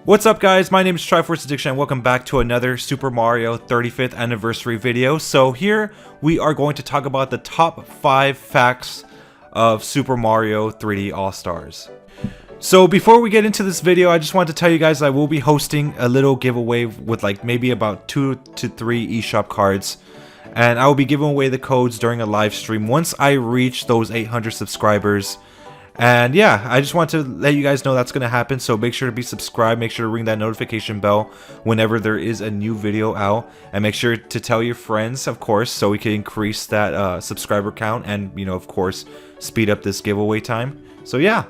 What's up guys, my name is Triforce Addiction and welcome back to another Super Mario 35th anniversary video. So here we are going to talk about the top 5 facts of Super Mario 3D All-Stars. So before we get into this video, I just want to tell you guys I will be hosting a little giveaway with like maybe about 2 to 3 eShop cards. And I will be giving away the codes during a live stream once I reach those 800 subscribers. And yeah, I just want to let you guys know that's going to happen, so make sure to be subscribed, make sure to ring that notification bell whenever there is a new video out, and make sure to tell your friends, of course, so we can increase that subscriber count and, you know, of course, speed up this giveaway time. So yeah.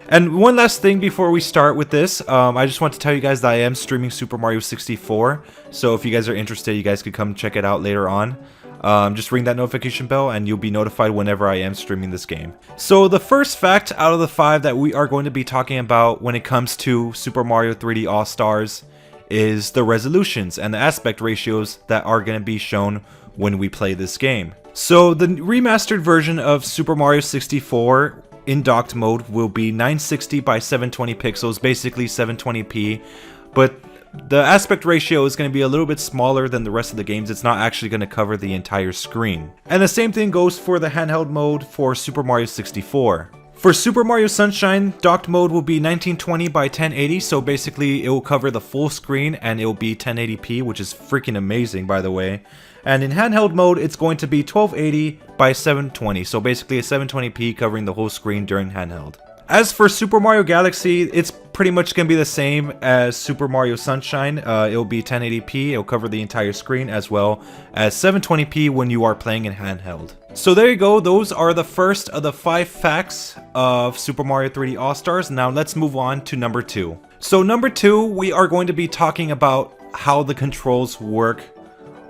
And one last thing before we start with this, I just want to tell you guys that I am streaming Super Mario 64, so if you guys are interested, you guys could come check it out later on. Just ring that notification bell and you'll be notified whenever I am streaming this game. So the first fact out of the 5 that we are going to be talking about when it comes to Super Mario 3D All-Stars is the resolutions and the aspect ratios that are going to be shown when we play this game. So the remastered version of Super Mario 64 in docked mode will be 960 by 720 pixels, basically 720p, but the aspect ratio is going to be a little bit smaller than the rest of the games. It's not actually going to cover the entire screen. And the same thing goes for the handheld mode for Super Mario 64. For Super Mario Sunshine, docked mode will be 1920 by 1080, so basically it will cover the full screen and it will be 1080p, which is freaking amazing, by the way. And in handheld mode, it's going to be 1280 by 720, so basically a 720p covering the whole screen during handheld. As for Super Mario Galaxy, it's pretty much going to be the same as Super Mario Sunshine. It'll be 1080p, it'll cover the entire screen, as well as 720p when you are playing in handheld. So there you go, those are the first of the 5 facts of Super Mario 3D All-Stars. Now let's move on to number 2. So number 2, we are going to be talking about how the controls work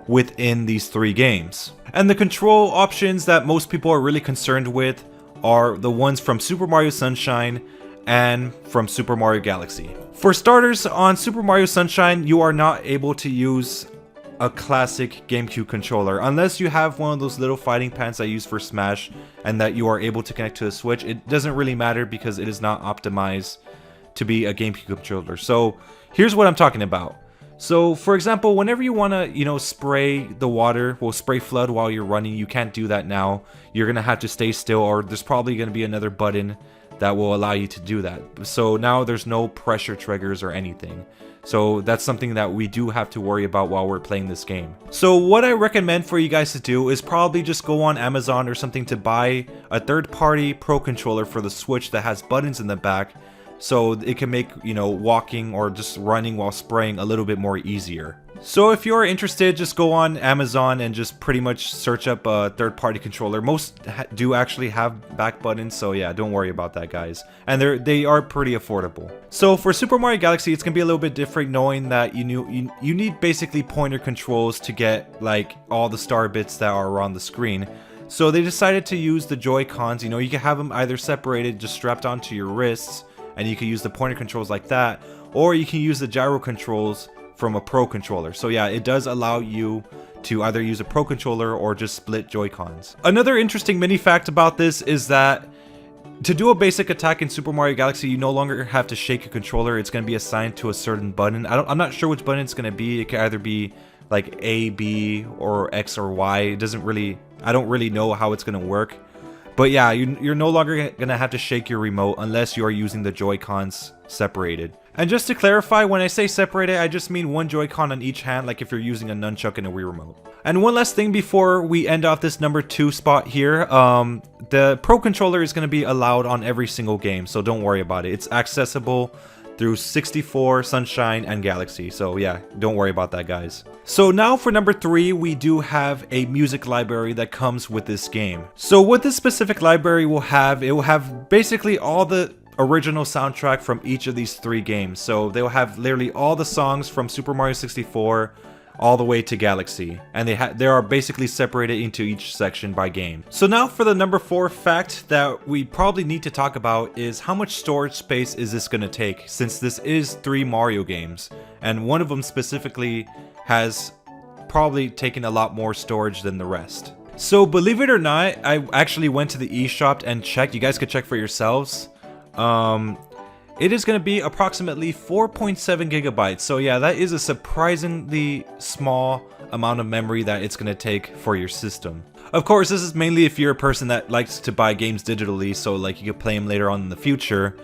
within these 3 games. And the control options that most people are really concerned with are the ones from Super Mario Sunshine and from Super Mario Galaxy. For starters, on Super Mario Sunshine, you are not able to use a classic GameCube controller unless you have one of those little fighting pans I use for Smash and that you are able to connect to the Switch. It doesn't really matter because it is not optimized to be a GameCube controller. So here's what I'm talking about. So for example, whenever you want to, you know, spray the water, well, spray flood while you're running, you can't do that now. You're going to have to stay still, or there's probably going to be another button that will allow you to do that. So now there's no pressure triggers or anything. So that's something that we do have to worry about while we're playing this game. So what I recommend for you guys to do is probably just go on Amazon or something to buy a third-party Pro Controller for the Switch that has buttons in the back, so it can make, you know, walking or just running while spraying a little bit more easier. So if you're interested, just go on Amazon and just pretty much search up a third-party controller. Most do actually have back buttons, so yeah, don't worry about that, guys. And they are pretty affordable. So for Super Mario Galaxy, it's gonna be a little bit different, knowing that you need basically pointer controls to get like all the star bits that are on the screen. So they decided to use the Joy-Cons. You know, you can have them either separated, just strapped onto your wrists, and you can use the pointer controls like that, or you can use the gyro controls from a Pro Controller. So yeah, it does allow you to either use a Pro Controller or just split Joy-Cons. Another interesting mini fact about this is that to do a basic attack in Super Mario Galaxy, you no longer have to shake a controller. It's going to be assigned to a certain button. I'm not sure which button it's going to be. It can either be like A, B, or X or Y. It doesn't really, I don't really know how it's going to work. But yeah, you're no longer going to have to shake your remote unless you are using the Joy-Cons separated. And just to clarify, when I say separated, I just mean one Joy-Con on each hand, like if you're using a nunchuck and a Wii remote. And one last thing before we end off this number 2 spot here, the Pro Controller is going to be allowed on every single game, so don't worry about it. It's accessible through 64, Sunshine, and Galaxy. So yeah, don't worry about that, guys. So now for number 3, we do have a music library that comes with this game. So what this specific library will have, it will have basically all the original soundtrack from each of these 3 games. So they will have literally all the songs from Super Mario 64 all the way to Galaxy, and they are basically separated into each section by game. So now for the number 4 fact that we probably need to talk about is how much storage space is this going to take, since this is 3 Mario games, and one of them specifically has probably taken a lot more storage than the rest. So believe it or not, I actually went to the eShop and checked. You guys could check for yourselves. it is going to be approximately 4.7 gigabytes. So yeah, that is a surprisingly small amount of memory that it's going to take for your system. Of course, this is mainly if you're a person that likes to buy games digitally, so like you could play them later on in the future.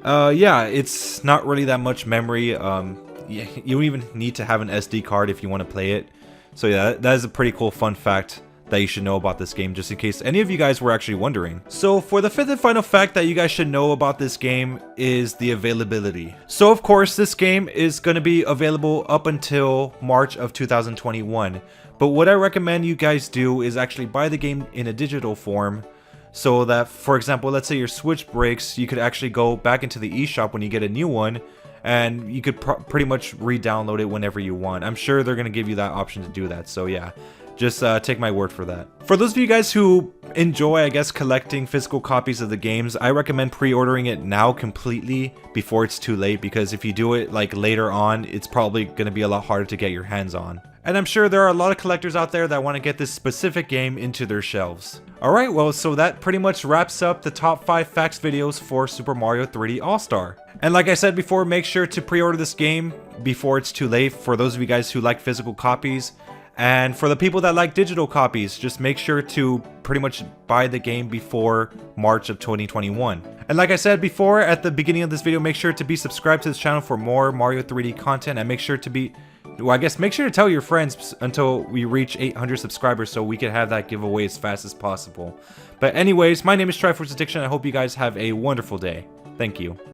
Yeah, it's not really that much memory. You don't even need to have an SD card if you want to play it. So yeah, that is a pretty cool fun fact that you should know about this game, just in case any of you guys were actually wondering. So for the fifth and final fact that you guys should know about this game is the availability. So of course, this game is going to be available up until March of 2021. But what I recommend you guys do is actually buy the game in a digital form, so that, for example, let's say your Switch breaks, you could actually go back into the eShop when you get a new one, and you could pretty much re-download it whenever you want. I'm sure they're going to give you that option to do that, so yeah. Just take my word for that. For those of you guys who enjoy, I guess, collecting physical copies of the games, I recommend pre-ordering it now completely before it's too late, because if you do it like later on, it's probably going to be a lot harder to get your hands on. And I'm sure there are a lot of collectors out there that want to get this specific game into their shelves. Alright, well, so that pretty much wraps up the top 5 facts videos for Super Mario 3D All-Star. And like I said before, make sure to pre-order this game before it's too late for those of you guys who like physical copies. And for the people that like digital copies, just make sure to pretty much buy the game before March of 2021. And like I said before at the beginning of this video, make sure to be subscribed to this channel for more Mario 3D content, and make sure to be, well, I guess make sure to tell your friends until we reach 800 subscribers so we can have that giveaway as fast as possible. But anyways, my name is Triforce Addiction. I hope you guys have a wonderful day. Thank you.